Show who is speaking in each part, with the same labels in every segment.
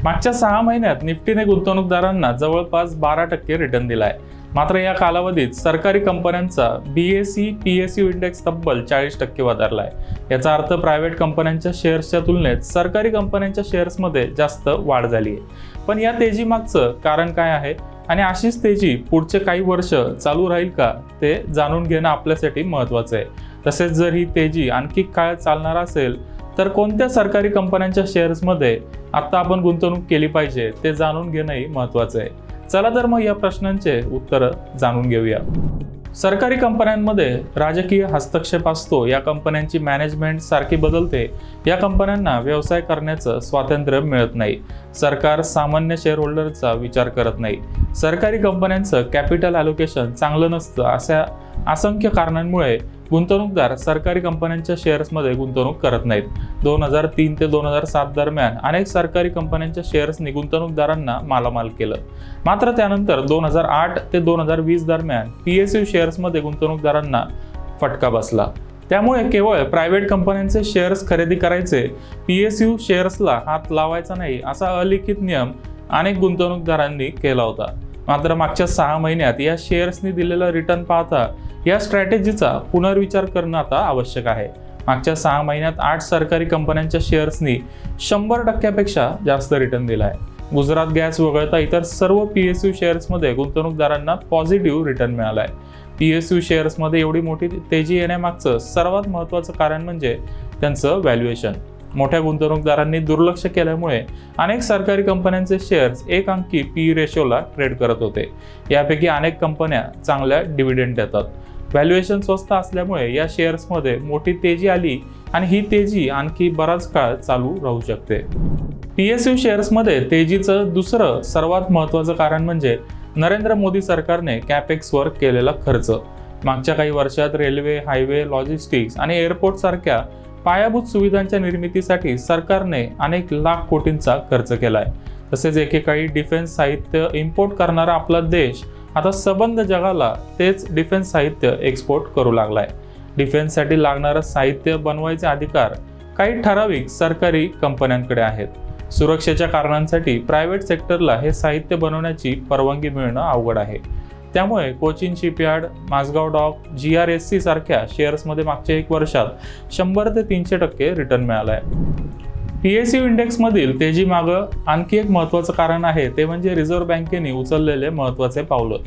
Speaker 1: मागच्या 6 महिन्यात निफ्टीने गुंतवणूकदारांना जवळपास 12% रिटर्न दिलाय। मात्र या कालावधीत सरकारी कंपन्यांचा BSE PSU इंडेक्स तब्बल 40% वधारलाय। याचा अर्थ प्रायव्हेट कंपन्यांच्या शेअर्सच्या तुलनेत सरकारी कंपन्यांच्या शेअर्समध्ये जास्त वाढ झाली आहे। पण या तेजी मागचं कारण काय आहे आणि अशीच तेजी पुढचे काही वर्ष चालू राहील का ते जाणून घेणं आपल्यासाठी महत्त्वाचं आहे। तसेच जर ही तेजी आणखी काळ चालणार असेल तर कोणत्या सरकारी कंपन्यांच्या शेअर्समध्ये आता आपण गुंतवणूक केली पाहिजे ते जाणून घेणंही महत्त्वाचं आहे। चला तर मग या प्रश्नांचे उत्तर जाणून घेऊया। सरकारी कंपन्यांमध्ये राजकीय हस्तक्षेप असतो, या कंपन्यांची मॅनेजमेंट सारखी बदलते, या कंपन्यांना व्यवसाय करण्याचं स्वातंत्र्य मिळत नाही, सरकार सामान्य शेअरहोल्डरचा विचार करत नाही, सरकारी कंपन्यांचं कॅपिटल ॲलोकेशन चांगलं नसतं, अशा असंख्य कारणांमुळे गुंतवणूकदार सरकारी कंपन्यांच्या शेअर्समध्ये गुंतवणूक करत नाहीत। 2003 ते 2007 दरम्यान अनेक सरकारी कंपन्यांच्या शेअर्सनी गुंतवणूकदारांना मालामाल केलं। मात्र त्यानंतर 2008 ते 2020 दरम्यान PSU शेअर्समध्ये गुंतवणूकदारांना फटका बसला। त्यामुळे केवळ प्रायव्हेट कंपन्यांचे शेअर्स खरेदी करायचे, PSU शेअर्सला हात लावायचा नाही असा अलिखित नियम अनेक गुंतवणूकदारांनी केला होता। मात्र मागच्या 6 महिन्यात या शेअर्सनी दिलेला रिटर्न पाहता या स्ट्रॅटेजीचा पुनर्विचार करणं आता आवश्यक आहे। मागच्या 6 महिन्यात 8 सरकारी कंपन्यांच्या शेअर्सनी 100%पेक्षा जास्त रिटर्न दिला आहे। गुजरात गॅस वगळता इतर सर्व PSU शेअर्समध्ये गुंतवणूकदारांना पॉझिटिव्ह रिटर्न मिळाला आहे। PSU शेअर्समध्ये एवढी मोठी तेजी येण्यामागचं सर्वात महत्त्वाचं कारण म्हणजे त्यांचं व्हॅल्युएशन। मोठ्या गुंतवणूकदारांनी दुर्लक्ष केल्यामुळे अनेक सरकारी कंपन्यांचे शेअर्स 1 अंकी PE रेशोला ट्रेड करत होते। यापैकी अनेक कंपन्या चांगल्या डिव्हिडंड देतात। व्हॅल्युएशन स्वस्त असल्यामुळे या शेअर्समध्ये मोठी तेजी आली आणि ही तेजी आणखी बराच काळ चालू राहू शकते। PSU शेअर्समध्ये तेजीचं दुसरं सर्वात महत्त्वाचं कारण म्हणजे नरेंद्र मोदी सरकारने कॅपेक्सवर केलेला खर्च। मागच्या काही वर्षात रेल्वे, हायवे, लॉजिस्टिक्स आणि एअरपोर्ट सारख्या पायाभूत सुविधांच्या निर्मितीसाठी सरकारने अनेक लाख कोटींचा खर्च केलाय। तसेच एकेकाळी डिफेन्स साहित्य इम्पोर्ट करणारा आपला देश आता सबंध जगाला तेच डिफेन्स साहित्य एक्सपोर्ट करू लागलाय। डिफेन्ससाठी लागणारं साहित्य बनवायचे अधिकार काही ठराविक सरकारी कंपन्यांकडे आहेत। सुरक्षेच्या कारणांसाठी प्रायव्हेट सेक्टरला हे साहित्य बनवण्याची परवानगी मिळणं अवघड आहे। त्यामुळे Cochin shipyard, Mazagaon dock, GRSC सारख्या शेअर्समध्ये मागच्या 1 वर्षात 100 ते 300% रिटर्न मिळालाय। PSU इंडेक्समधील तेजी मागं आणखी एक महत्त्वाचं कारण आहे, ते म्हणजे रिझर्व्ह बँकेने उचललेले महत्त्वाचे पावलं।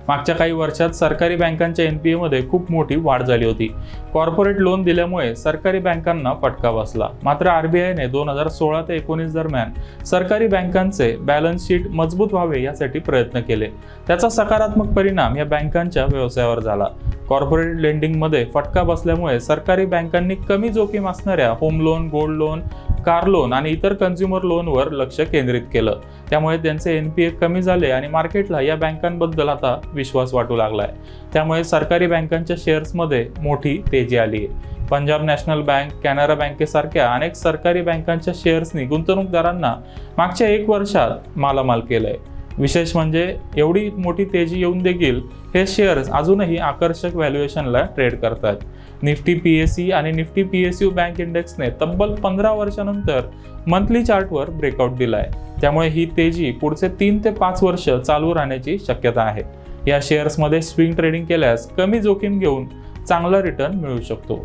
Speaker 1: मागच्या काही वर्षात सरकारी बँकांच्या NPA मध्ये खूप मोठी वाढ झाली होती। कॉर्पोरेट लोन दिल्यामुळे सरकारी बँकांना फटका बसला। मात्र RBIने 2016 ते 19 दरम्यान सरकारी बँकांचे बॅलन्स शीट मजबूत व्हावे यासाठी प्रयत्न केले। त्याचा सकारात्मक परिणाम या बँकांच्या व्यवसायावर झाला। कॉर्पोरेट लेंडिंगमध्ये फटका बसल्यामुळे सरकारी बँकांनी कमी जोखीम असणाऱ्या home loan, gold loan, car loan आणि इतर कन्झ्युमर लोनवर लक्ष केंद्रित केलं। त्यामुळे त्यांचे NPA कमी झाले आणि मार्केटला या बँकांबद्दल आता विश्वास वाटू लागलाय। त्यामुळे सरकारी बँकांच्या शेअर्समध्ये मोठी तेजी आली आहे। पंजाब नॅशनल बँक, कॅनरा बँकेसारख्या अनेक सरकारी बँकांच्या शेअर्सनी गुंतवणूकदारांना मागच्या 1 वर्षात मालामाल केलंय। विशेष म्हणजे एवढी मोठी तेजी येऊन देखील हे शेअर्स अजूनही आकर्षक व्हॅल्युएशनला ट्रेड करतात। निफ्टी PSE आणि निफ्टी PSU बँक इंडेक्सने तब्बल 15 वर्षांनंतर मंथली चार्टवर ब्रेकआउट दिलाय। त्यामुळे ही तेजी पुढचे 3 ते 5 वर्ष चालू राहण्याची शक्यता आहे। या शेअर्समध्ये स्विंग ट्रेडिंग केल्यास कमी जोखीम घेऊन चांगला रिटर्न मिळू शकतो।